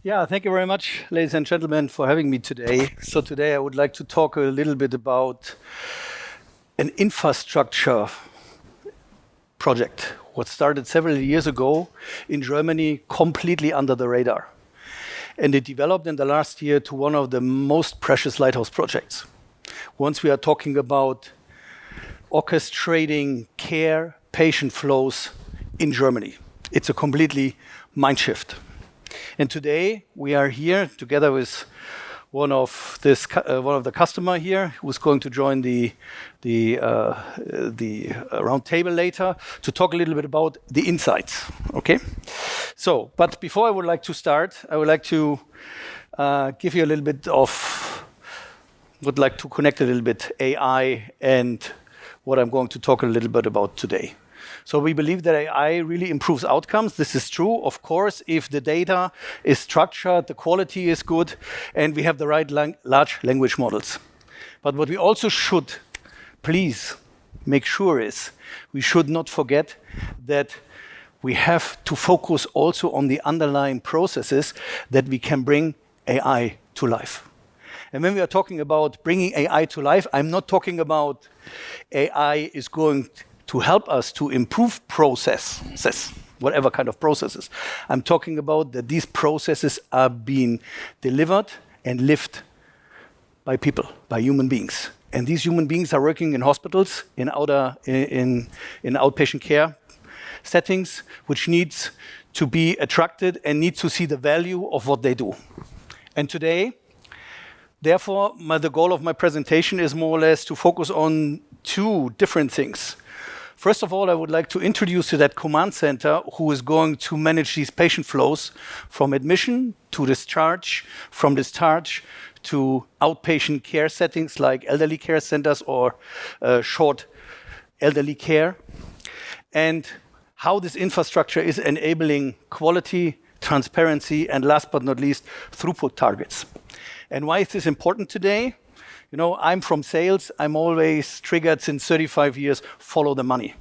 Yeah, thank you very much, ladies and gentlemen, for having me today. So today I would like to talk a little bit about an infrastructure project, what started several years ago in Germany, completely under the radar. And it developed in the last year to one of the most precious lighthouse projects. Once we are talking about orchestrating care, patient flows in Germany. It's a completely mind shift. And today we are here together with one of the customer here who's going to join the round table later to talk a little bit about the insights. Okay. So, but before I would like to start, I would like to give you a little bit of, would like to connect a little bit AI and what I'm going to talk a little bit about today. So we believe that AI really improves outcomes. This is true, of course, if the data is structured, the quality is good, and we have the right large language models. But what we also should please make sure is we should not forget that we have to focus also on the underlying processes that we can bring AI to life. And when we are talking about bringing AI to life, I'm not talking about AI is going to help us to improve processes, whatever kind of processes. I'm talking about that these processes are being delivered and lived by people, by human beings. And these human beings are working in hospitals, in outpatient care settings, which needs to be attracted and need to see the value of what they do. And today, therefore, the goal of my presentation is more or less to focus on two different things. First of all, I would like to introduce you that command center who is going to manage these patient flows from admission to discharge, from discharge to outpatient care settings like elderly care centers or short elderly care, and how this infrastructure is enabling quality, transparency, and last but not least, throughput targets. And why is this important today? You know, I'm from sales. I'm always triggered since 35 years, follow the money.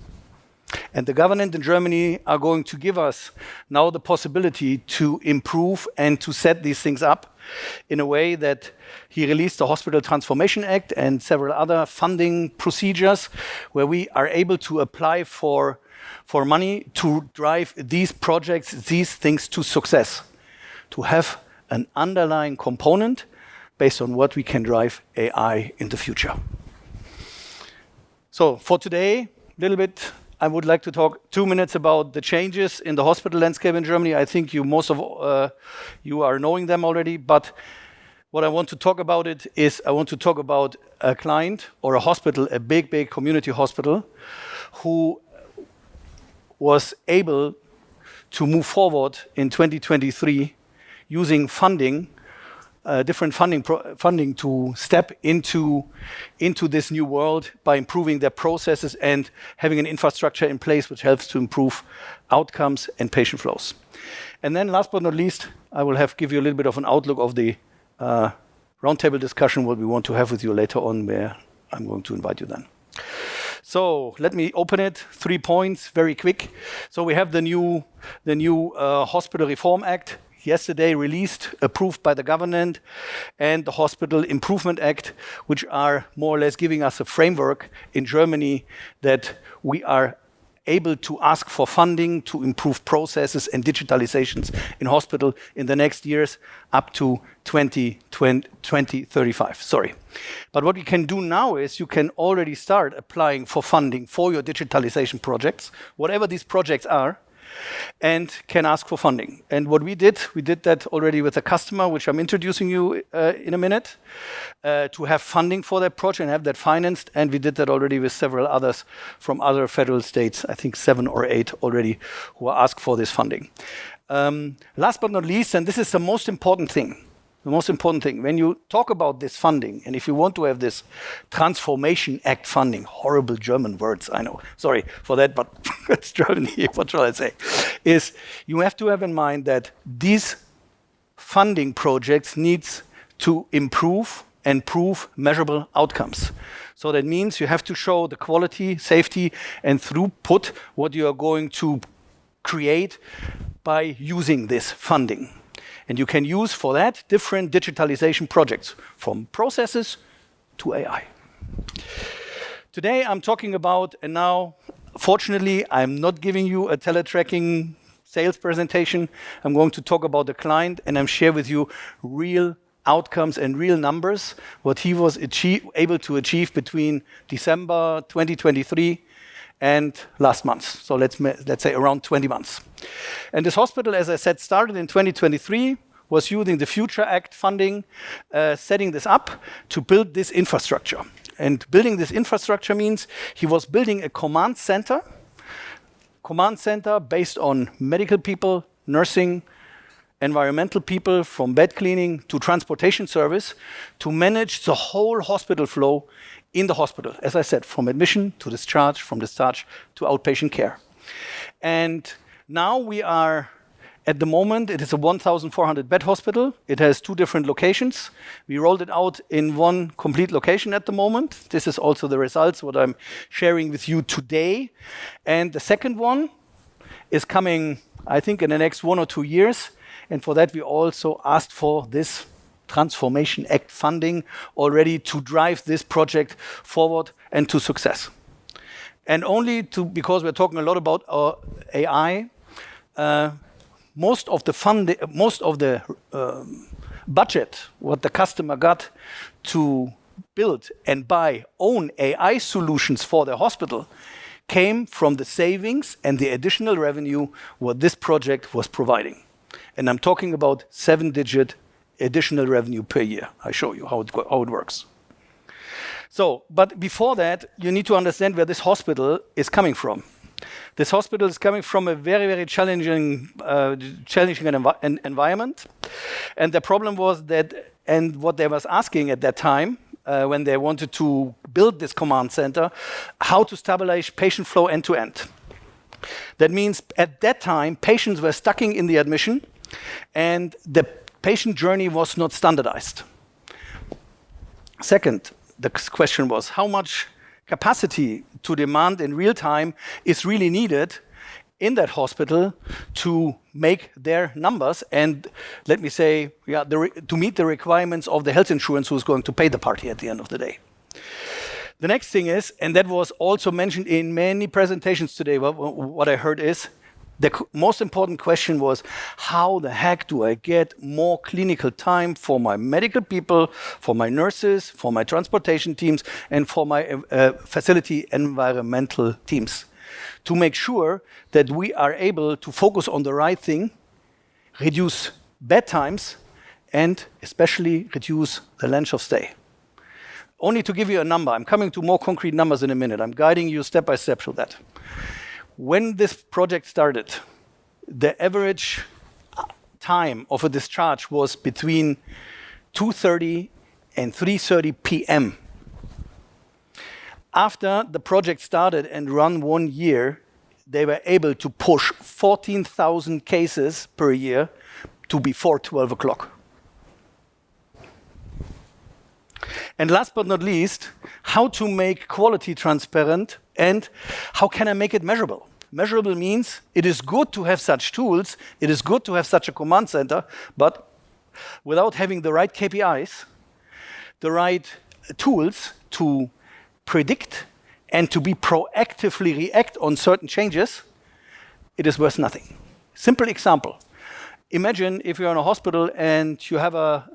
And the government in Germany are going to give us now the possibility to improve and to set these things up in a way that he released the Hospital Transformation Act and several other funding procedures where we are able to apply for money to drive these projects, these things to success, to have an underlying component based on what we can drive AI in the future. So for today, a little bit, I would like to talk 2 minutes about the changes in the hospital landscape in Germany. I think most of you are knowing them already, but what I want to talk about is I want to talk about a client or a hospital, a big community hospital, who was able to move forward in 2023 using funding, different funding to step into this new world by improving their processes and having an infrastructure in place which helps to improve outcomes and patient flows. And then last but not least, I will give you a little bit of an outlook of the roundtable discussion, what we want to have with you later on, where I'm going to invite you then. So let me open it. 3 points, very quick. So we have the new Hospital Reform Act, yesterday released, approved by the government, and the Hospital Improvement Act, which are more or less giving us a framework in Germany that we are able to ask for funding to improve processes and digitalizations in hospital in the next years up to 2035. Sorry. But what we can do now is you can already start applying for funding for your digitalization projects, whatever these projects are, and can ask for funding. And what we did that already with a customer, which I'm introducing you in a minute, to have funding for that project and have that financed. And we did that already with several others from other federal states, I think 7 or 8 already, who are asked for this funding. Last but not least, and this is the most important thing, when you talk about this funding, and if you want to have this Transformation Act funding, horrible German words, I know, sorry for that, but it's Germany, what shall I say, is you have to have in mind that these funding projects needs to improve and prove measurable outcomes. So that means you have to show the quality, safety, and throughput, what you are going to create by using this funding. And you can use for that different digitalization projects, from processes to AI. Today I'm talking about, and now fortunately I'm not giving you a TeleTracking sales presentation. I'm going to talk about the client, and I'm share with you real outcomes and real numbers, what he was able to achieve between December 2023 and last month. So let's say around 20 months. And this hospital, as I said, started in 2023, was using the Future Act funding, setting this up to build this infrastructure. And building this infrastructure means he was building a command center based on medical people, nursing, environmental people, from bed cleaning to transportation service, to manage the whole hospital flow in the hospital. As I said, from admission to discharge, from discharge to outpatient care. And now we are, at the moment, it is a 1,400 bed hospital. It has 2 different locations. We rolled it out in 1 complete location at the moment. This is also the results, what I'm sharing with you today. And the second one is coming, I think, in the next 1 or 2 years. And for that, we also asked for this Transformation Act funding already to drive this project forward and to success. And only because we're talking a lot about our AI, most of the budget what the customer got to build and buy own AI solutions for the hospital came from the savings and the additional revenue what this project was providing. And I'm talking about 7-digit additional revenue per year. I show you how it works. So, but before that, you need to understand where this hospital is coming from. This hospital is coming from a very, very challenging environment. And the problem was that, and what they was asking at that time, when they wanted to build this command center, how to stabilize patient flow end to end. That means at that time, patients were stuck in the admission, and the patient journey was not standardized. Second, the question was how much capacity to demand in real time is really needed in that hospital to make their numbers and, let me say, to meet the requirements of the health insurance who's going to pay the party at the end of the day. The next thing is, and that was also mentioned in many presentations today, what I heard is, the most important question was, how the heck do I get more clinical time for my medical people, for my nurses, for my transportation teams, and for my facility environmental teams, to make sure that we are able to focus on the right thing, reduce bed times, and especially reduce the length of stay. Only to give you a number, I'm coming to more concrete numbers in a minute. I'm guiding you step by step through that. When this project started, the average time of a discharge was between 2:30 and 3:30 p.m. After the project started and run 1 year, they were able to push 14,000 cases per year to before 12 o'clock. And last but not least, how to make quality transparent and how can I make it measurable? Measurable means it is good to have such tools, it is good to have such a command center, but without having the right KPIs, the right tools to predict and to be proactively react on certain changes, it is worth nothing. Simple example. Imagine if you're in a hospital and you have a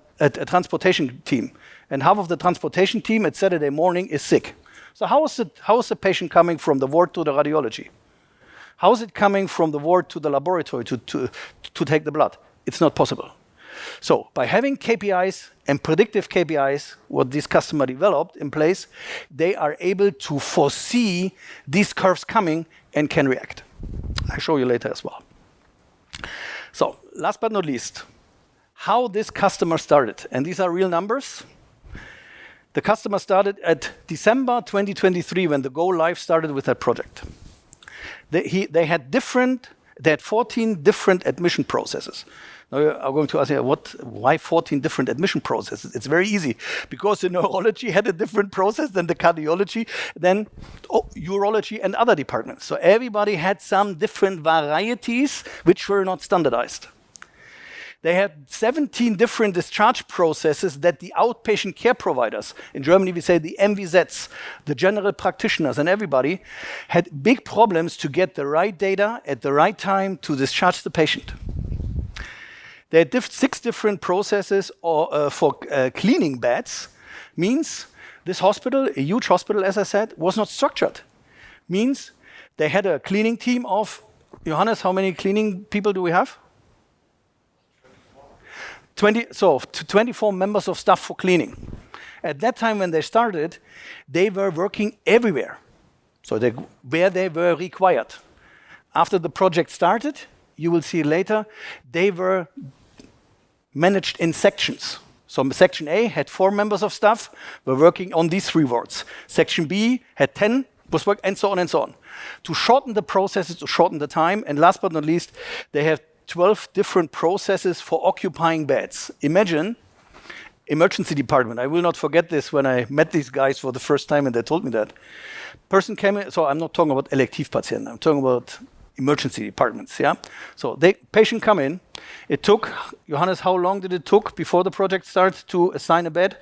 transportation team, and half of the transportation team at Saturday morning is sick. So how is the patient coming from the ward to the radiology? How is it coming from the ward to the laboratory to take the blood? It's not possible. So by having KPIs and predictive KPIs, what this customer developed in place, they are able to foresee these curves coming and can react. I'll show you later as well. So last but not least, how this customer started. And these are real numbers. The customer started at December 2023 when the go live started with that project. They had 14 different admission processes. Now I'm going to ask you, why 14 different admission processes? It's very easy, because the neurology had a different process than the cardiology, then urology and other departments. So everybody had some different varieties which were not standardized. They had 17 different discharge processes that the outpatient care providers, in Germany we say the MVZs, the general practitioners and everybody, had big problems to get the right data at the right time to discharge the patient. They had 6 different processes for cleaning beds, means this hospital, a huge hospital as I said, was not structured. Means they had a cleaning team of, Johannes, how many cleaning people do we have? 24 members of staff for cleaning. At that time when they started, they were working everywhere, so where they were required. After the project started, you will see later, they were managed in sections. So section A had 4 members of staff, were working on these 3 wards. Section B had 10, was work, and so on and so on. To shorten the processes, to shorten the time, and last but not least, they have 12 different processes for occupying beds. Imagine, emergency department. I will not forget this when I met these guys for the first time and they told me that. Person came in, so I'm not talking about Elektivpatienten, I'm talking about emergency departments, yeah? So patient come in. It took, Johannes, how long did it took before the project starts to assign a bed?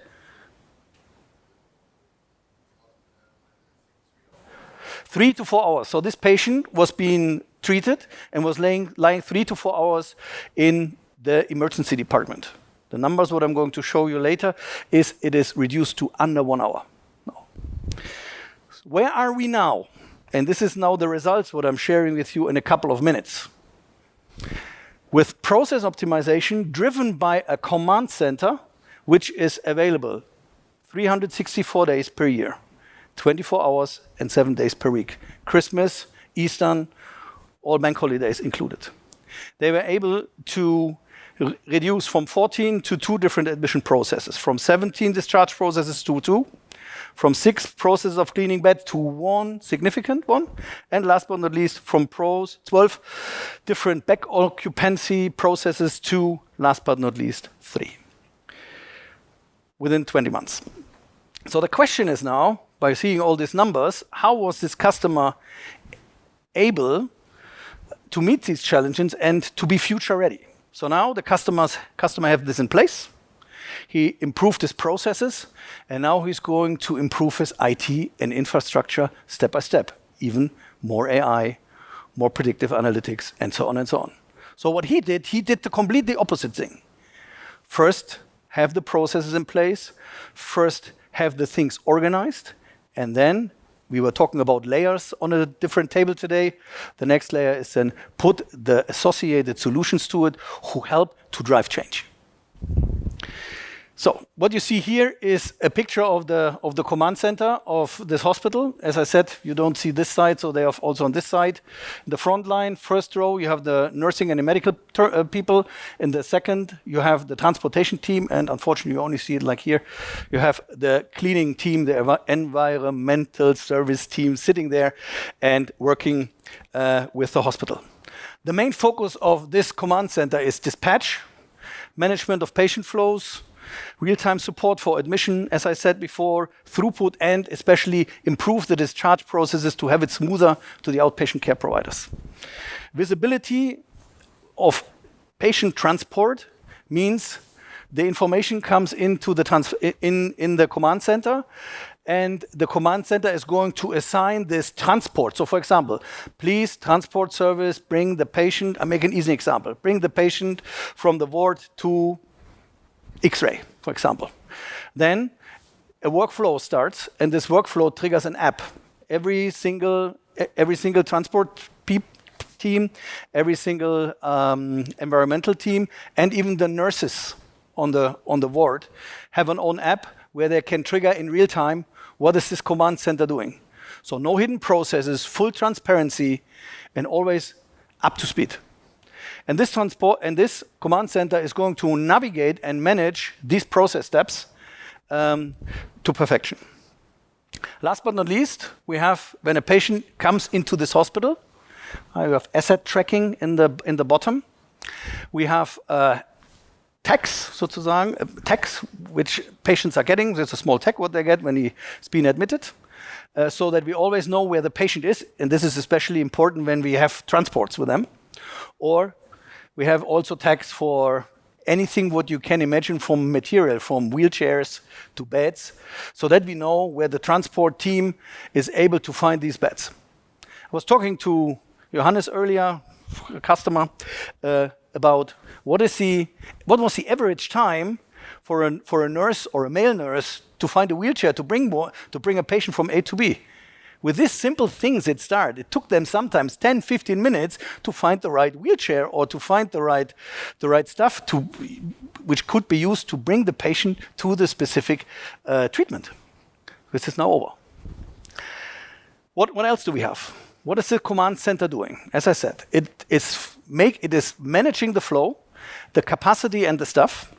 3 to 4 hours. So this patient was being treated and was lying 3 to 4 hours in the emergency department. The numbers, what I'm going to show you later, is it is reduced to under 1 hour. No. Where are we now? And this is now the results, what I'm sharing with you in a couple of minutes. With process optimization driven by a command center, which is available 364 days per year, 24 hours and 7 days per week. Christmas, Easter, all bank holidays included. They were able to reduce from 14 to 2 different admission processes, from 17 discharge processes to 2, from 6 processes of cleaning bed to 1 significant one, and last but not least, from 12 different back occupancy processes to, last but not least, 3 within 20 months. So the question is now, by seeing all these numbers, how was this customer able to meet these challenges and to be future ready? So now the customer have this in place. He improved his processes, and now he's going to improve his IT and infrastructure step by step, even more AI, more predictive analytics, and so on and so on. So what he did the completely opposite thing. First, have the processes in place. First, have the things organized. And then, we were talking about layers on a different table today. The next layer is then put the associated solutions to it who help to drive change. So what you see here is a picture of the command center of this hospital. As I said, you don't see this side, so they are also on this side. In the front line, first row, you have the nursing and the medical people. In the second, you have the transportation team, and unfortunately, you only see it like here. You have the cleaning team, the environmental service team sitting there and working with the hospital. The main focus of this command center is dispatch, management of patient flows, real-time support for admission, as I said before, throughput, and especially improve the discharge processes to have it smoother to the outpatient care providers. Visibility of patient transport means the information comes into the in the command center, and the command center is going to assign this transport. So for example, please transport service, bring the patient, I make an easy example, bring the patient from the ward to X-ray, for example. Then a workflow starts, and this workflow triggers an app. Every single transport team, every single environmental team, and even the nurses on the ward have an own app where they can trigger in real time what is this command center doing. So no hidden processes, full transparency, and always up to speed. And this command center is going to navigate and manage these process steps to perfection. Last but not least, we have when a patient comes into this hospital, we have asset tracking in the bottom. We have tags, sozusagen, tags which patients are getting. There's a small tag what they get when he's been admitted, so that we always know where the patient is. And this is especially important when we have transports with them. Or we have also tags for anything what you can imagine from material, from wheelchairs to beds, so that we know where the transport team is able to find these beds. I was talking to Johannes earlier, a customer, about what was the average time for a nurse or a male nurse to find a wheelchair to bring a patient from A to B. With these simple things it took them sometimes 10, 15 minutes to find the right wheelchair or to find the right stuff which could be used to bring the patient to the specific treatment. This is now over. What else do we have? What is the command center doing? As I said, it is managing the flow, the capacity and the stuff.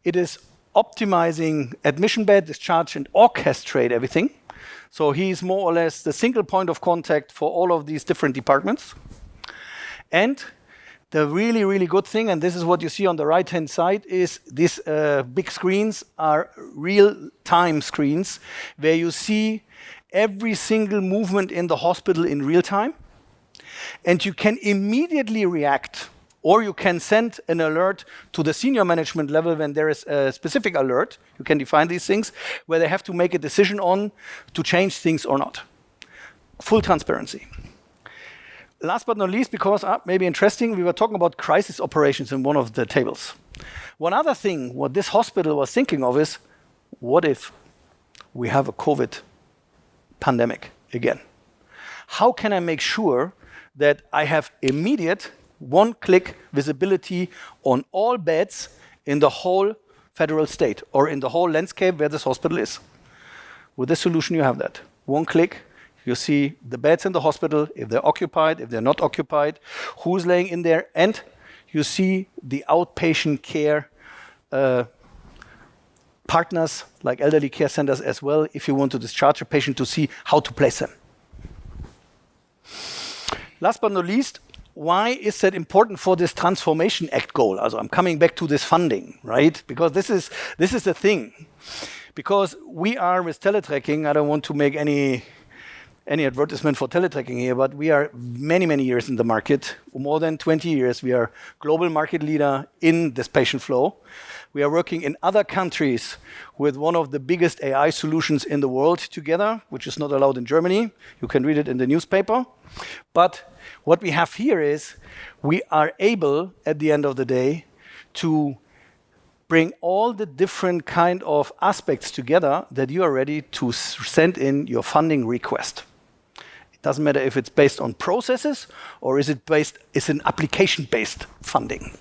It is optimizing admission bed, discharge, and orchestrate everything. So he's more or less the single point of contact for all of these different departments. And the really, really good thing, and this is what you see on the right-hand side, is these big screens are real-time screens where you see every single movement in the hospital in real time. And you can immediately react, or you can send an alert to the senior management level when there is a specific alert. You can define these things where they have to make a decision on to change things or not. Full transparency. Last but not least, because maybe interesting, we were talking about crisis operations in one of the tables. One other thing what this hospital was thinking of is, what if we have a COVID pandemic again? How can I make sure that I have immediate one-click visibility on all beds in the whole federal state or in the whole landscape where this hospital is? With this solution, you have that. One click, you see the beds in the hospital, if they're occupied, if they're not occupied, who's laying in there, and you see the outpatient care partners like elderly care centers as well, if you want to discharge a patient, to see how to place them. Last but not least, why is that important for this Transformation Act goal? Also, I'm coming back to this funding, right? Because this is the thing. Because we are with TeleTracking, I don't want to make any advertisement for TeleTracking here, but we are many, many years in the market. More than 20 years, we are global market leader in this patient flow. We are working in other countries with one of the biggest AI solutions in the world together, which is not allowed in Germany. You can read it in the newspaper. But what we have here is we are able, at the end of the day, to bring all the different kind of aspects together that you are ready to send in your funding request. It doesn't matter if it's based on processes or is an application-based funding.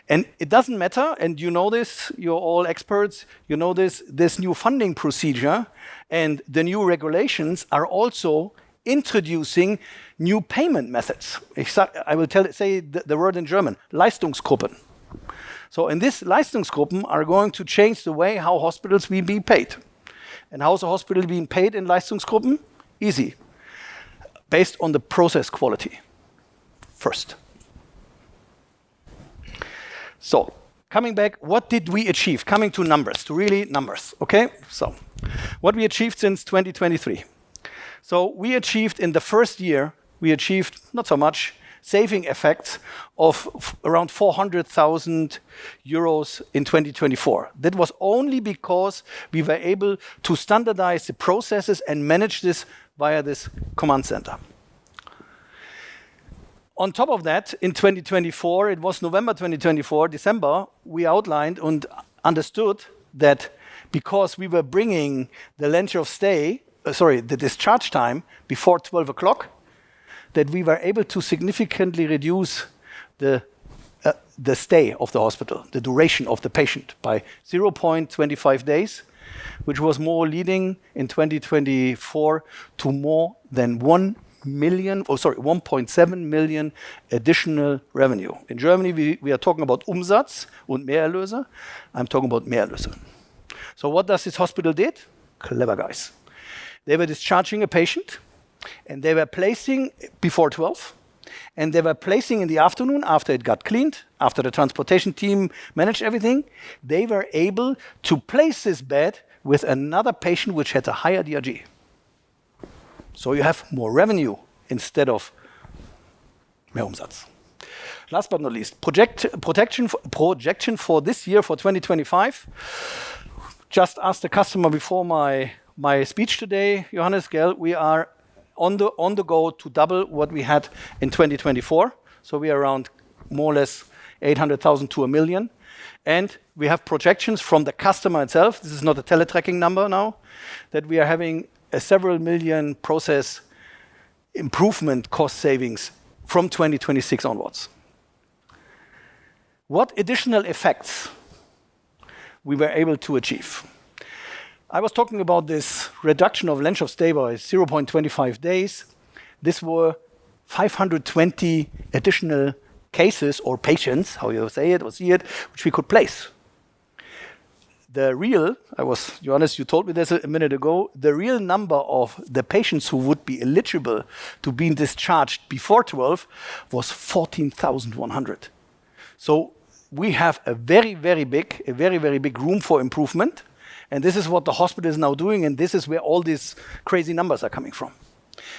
And it doesn't matter, and you know this, you're all experts, you know this new funding procedure and the new regulations are also introducing new payment methods. I will say the word in German, Leistungsgruppen. So in this Leistungsgruppen are going to change the way how hospitals will be paid. And how is a hospital being paid in Leistungsgruppen? Easy. Based on the process quality first. So, coming back, what did we achieve? Coming to numbers, to really numbers, okay? So, what we achieved since 2023. So, we achieved in the first year, not so much, saving effects of around 400,000 euros in 2024. That was only because we were able to standardize the processes and manage this via this command center. On top of that, in 2024, it was November 2024, December, we outlined and understood that because we were bringing the length of stay, the discharge time before 12 o'clock, that we were able to significantly reduce the stay of the hospital, the duration of the patient by 0.25 days, which was more leading in 2024 to more than 1.7 million additional revenue. In Germany, we are talking about Umsatz und Mehrerlöse. I'm talking about Mehrerlöse. So what does this hospital did? Clever guys. They were discharging a patient, and they were placing before 12, and they were placing in the afternoon after it got cleaned, after the transportation team managed everything. They were able to place this bed with another patient which had a higher DRG. So you have more revenue instead of mehr Umsatz. Last but not least, projection for this year, for 2025. Just asked the customer before my speech today, Johannes, we are on the go to double what we had in 2024. So we are around more or less 800,000 to 1 million. And we have projections from the customer itself. This is not a TeleTracking number now, that we are having a several million process improvement cost savings from 2026 onwards. What additional effects we were able to achieve? I was talking about this reduction of length of stay by 0.25 days. This were 520 additional cases or patients, how you say it or see it, which we could place. Johannes, you told me this a minute ago, the real number of the patients who would be eligible to be discharged before 12 was 14,100. So we have a very, very big room for improvement. And this is what the hospital is now doing. And this is where all these crazy numbers are coming from.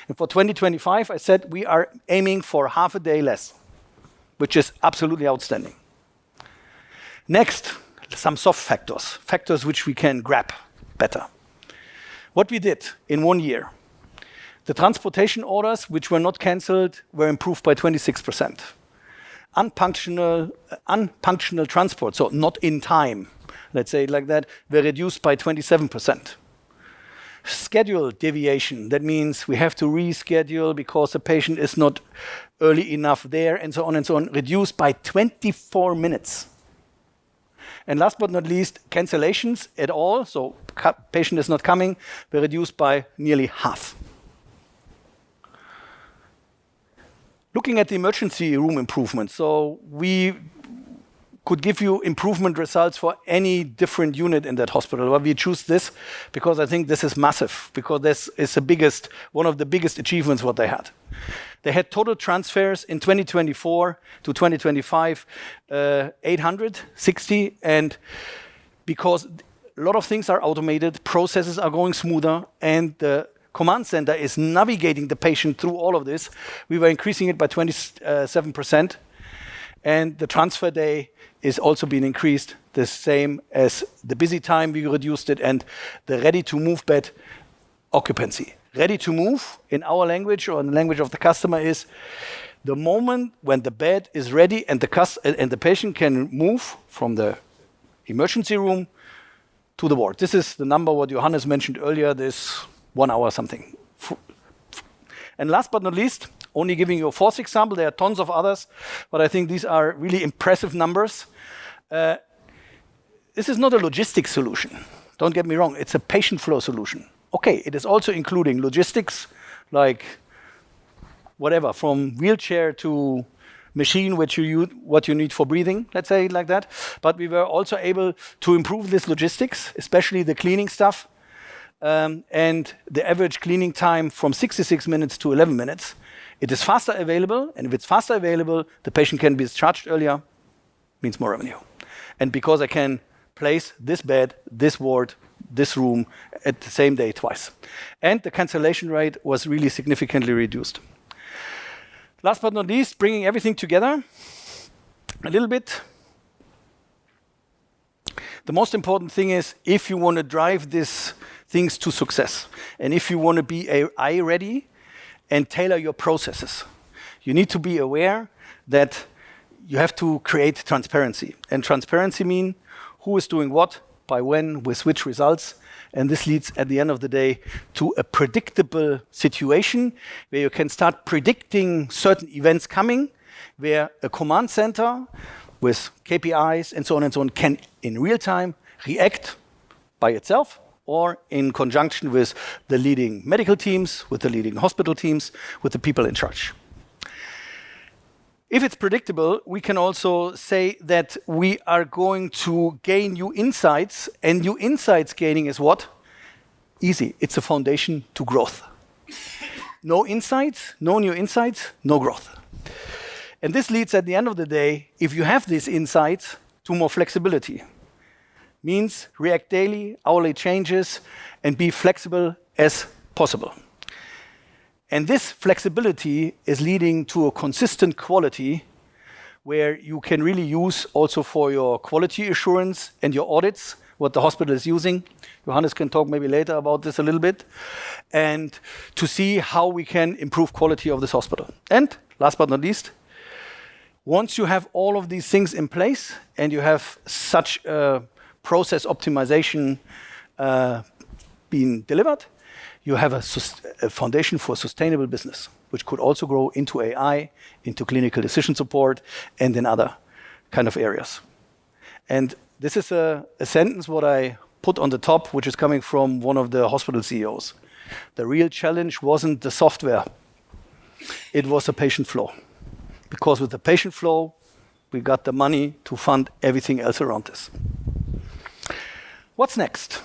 And for 2025, I said we are aiming for half a day less, which is absolutely outstanding. Next, some soft factors which we can grab better. What we did in 1 year, the transportation orders which were not cancelled were improved by 26%. Unpunctual transport, so not in time, let's say it like that, were reduced by 27%. Schedule deviation, that means we have to reschedule because the patient is not early enough there, and so on, reduced by 24 minutes. And last but not least, cancellations at all, so patient is not coming, were reduced by nearly half. Looking at the emergency room improvement, so we could give you improvement results for any different unit in that hospital. But we choose this because I think this is massive, because this is one of the biggest achievements what they had. They had total transfers in 2024 to 2025, 860, and because a lot of things are automated, processes are going smoother, and the command center is navigating the patient through all of this, we were increasing it by 27%, and the transfer day is also being increased, the same as the busy time, we reduced it, and the ready-to-move bed occupancy. Ready to move, in our language or in the language of the customer, is the moment when the bed is ready and the patient can move from the emergency room to the ward. This is the number what Johannes mentioned earlier, this 1 hour something. And last but not least, only giving you a fourth example, there are tons of others, but I think these are really impressive numbers. This is not a logistics solution. Don't get me wrong, it's a patient flow solution. Okay, it is also including logistics, like whatever, from wheelchair to machine, what you need for breathing, let's say it like that. But we were also able to improve this logistics, especially the cleaning stuff, and the average cleaning time from 66 minutes to 11 minutes. It is faster available, and if it's faster available, the patient can be discharged earlier, means more revenue. And because I can place this bed, this ward, this room at the same day twice. And the cancellation rate was really significantly reduced. Last but not least, bringing everything together a little bit. The most important thing is if you want to drive these things to success, and if you want to be AI ready and tailor your processes, you need to be aware that you have to create transparency. And transparency means who is doing what, by when, with which results. And this leads at the end of the day to a predictable situation where you can start predicting certain events coming, where a command center with KPIs and so on can in real time react by itself or in conjunction with the leading medical teams, with the leading hospital teams, with the people in charge. If it's predictable, we can also say that we are going to gain new insights, and new insights gaining is what? Easy. It's a foundation to growth. No insights, no new insights, no growth. And this leads at the end of the day, if you have these insights, to more flexibility. Means react daily, hourly changes, and be flexible as possible. And this flexibility is leading to a consistent quality, where you can really use also for your quality assurance and your audits, what the hospital is using. Johannes can talk maybe later about this a little bit, and to see how we can improve quality of this hospital. And last but not least, once you have all of these things in place and you have such a process optimization being delivered, you have a foundation for sustainable business, which could also grow into AI, into clinical decision support, and in other kind of areas. And this is a sentence what I put on the top, which is coming from one of the hospital CEOs. The real challenge wasn't the software, it was a patient flow. Because with the patient flow, we got the money to fund everything else around this. What's next?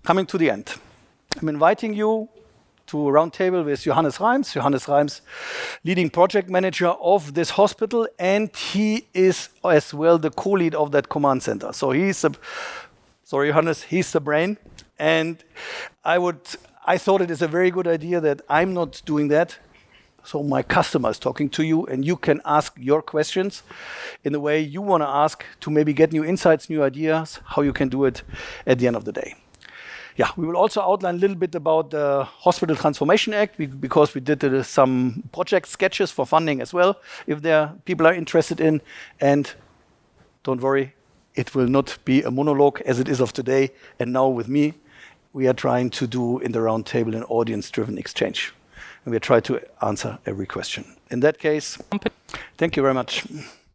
Coming to the end. I'm inviting you to a roundtable with Johannes Reims. Johannes Reims, leading project manager of this hospital, and he is as well the co-lead of that command center. So he's the, sorry Johannes, he's the brain. And I thought it is a very good idea that I'm not doing that. So my customer is talking to you, and you can ask your questions in the way you want to ask to maybe get new insights, new ideas, how you can do it at the end of the day. Yeah, we will also outline a little bit about the Hospital Transformation Act, because we did some project sketches for funding as well, if people are interested in. And don't worry, it will not be a monologue as it is of today. And now with me, we are trying to do in the roundtable an audience-driven exchange. And we try to answer every question. In that case, thank you very much.